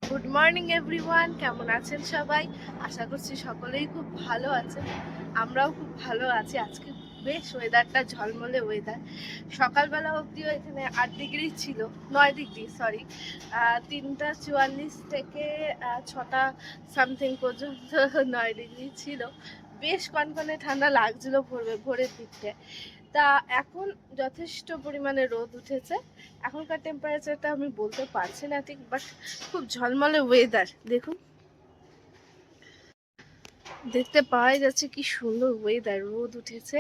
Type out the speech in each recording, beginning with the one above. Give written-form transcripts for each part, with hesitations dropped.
Good morning everyone, কেমন আছেন সবাই? আশা করছি সকলেই খুব ভালো আছেন। আমরাও খুব ভালো আছি। আজকে বেশ ওয়েদারটা ঝলমলে ওয়েদার। সকালবেলা অবধিও এখানে 8 ডিগ্রি ছিল, 9 ডিগ্রি সরি, 3টা 44 থেকে 6টা সামথিং পর্যন্ত 9 ডিগ্রি ছিল। বেশ কনকনে ঠান্ডা লাগছিল ভোরের দিকটা। তা এখন যথেষ্ট পরিমাণে রোদ উঠেছে। এখনকার টেম্পারেচারটা আমি বলতে পারছি না ঠিক, বাট খুব ঝলমলে ওয়েদার। দেখুন, দেখতে পাওয়াই যাচ্ছে কি সুন্দর ওয়েদার। রোদ উঠেছে,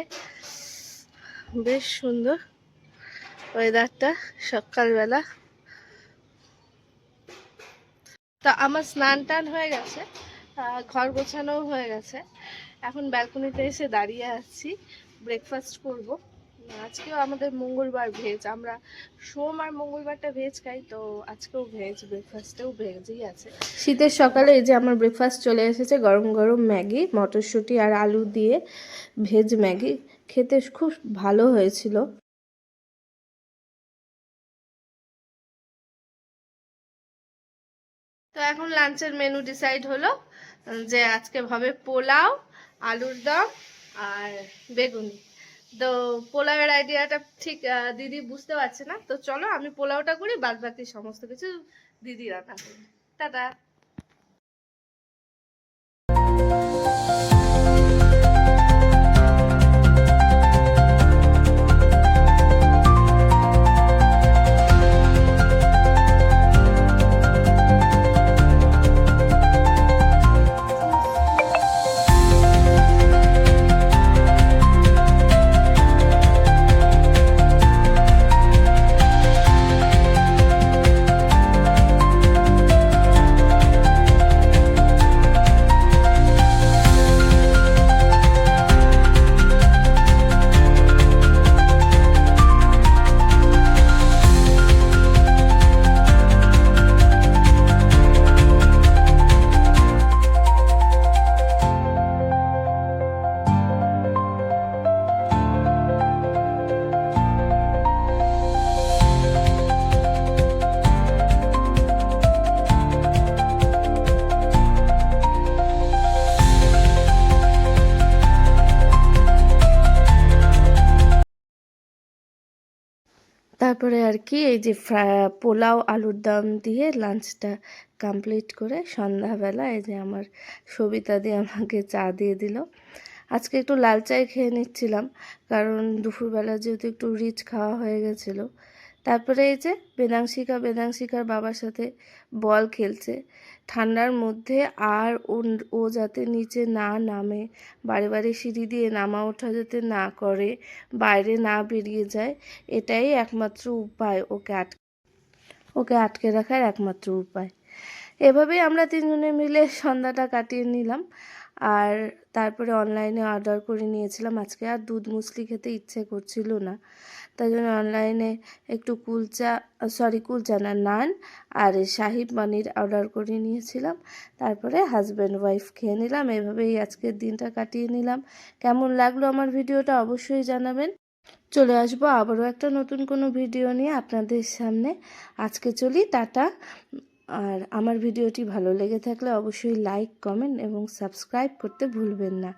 বেশ সুন্দর ওয়েদারটা সকালবেলা। তা আমার স্নান টান হয়ে গেছে, ঘর গোছানোও হয়ে গেছে। এখন ব্যালকনিতে এসে দাঁড়িয়ে আছি, ব্রেকফাস্ট করব। আজকেও আমাদের মঙ্গলবার ভেজ, আমরা সোম আর মঙ্গলবারটা ভেজ খাই, তো আজকেও ভেজ, ব্রেকফাস্টেও ভেজই আছে। শীতের সকালে এই যে আমার ব্রেকফাস্ট চলে এসেছে, গরম গরম ম্যাগি, মটরশুঁটি আর আলু দিয়ে ভেজ ম্যাগি। খেতে খুব ভালো হয়েছিল। তো এখন লাঞ্চের মেনু ডিসাইড হলো যে আজকে হবে পোলাও, আলুর দম আর বেগুনি। তো পোলাওয়ের আইডিয়াটা ঠিক দিদি বুঝতে পারছে না, তো চলো আমি পোলাওটা করি, বাদ বাকি সমস্ত কিছু দিদি রান্না করি। টাটা। তারপরে আর কি, এই যে পোলাও আলুর দম দিয়ে লাঞ্চটা কমপ্লিট করে সন্ধ্যাবেলা এই যে আমার সবিতা দিয়ে আমাকে চা দিয়ে দিল। আজকে একটু লাল চাই খেয়ে নিচ্ছিলাম, কারণ দুপুরবেলা যেহেতু একটু রিচ খাওয়া হয়ে গেছিলো। তারপরে এই যে বেদাংশিকার বাবার সাথে বল খেলছে ঠান্ডার মধ্যে, আর ও যাতে নিচে না নামে, বারে বারে সিঁড়ি দিয়ে নামা ওঠা যাতে না করে, বাইরে না বেরিয়ে যায়, এটাই একমাত্র উপায় ওকে আটকে রাখার একমাত্র উপায়। এভাবেই আমরা তিনজনে মিলে সন্ধ্যাটা কাটিয়ে নিলাম। আর তারপরে অনলাইনে অর্ডার করে নিয়েছিলাম। আজকে আর দুধ মুসলি খেতে ইচ্ছে করছিল না, তাই জন্য অনলাইনে একটু কুলচা না, নান আর শাহি পনির অর্ডার করে নিয়েছিলাম। তারপরে হাজব্যান্ড ওয়াইফ খেয়ে নিলাম। এভাবেই আজকের দিনটা কাটিয়ে নিলাম। কেমন লাগলো আমার ভিডিওটা অবশ্যই জানাবেন। চলে আসবো আবারও একটা নতুন কোনো ভিডিও নিয়ে আপনাদের সামনে। আজকে চলি, টাটা। আর আমার ভিডিওটি ভালো লেগে থাকলে অবশ্যই লাইক, কমেন্ট এবং সাবস্ক্রাইব করতে ভুলবেন না।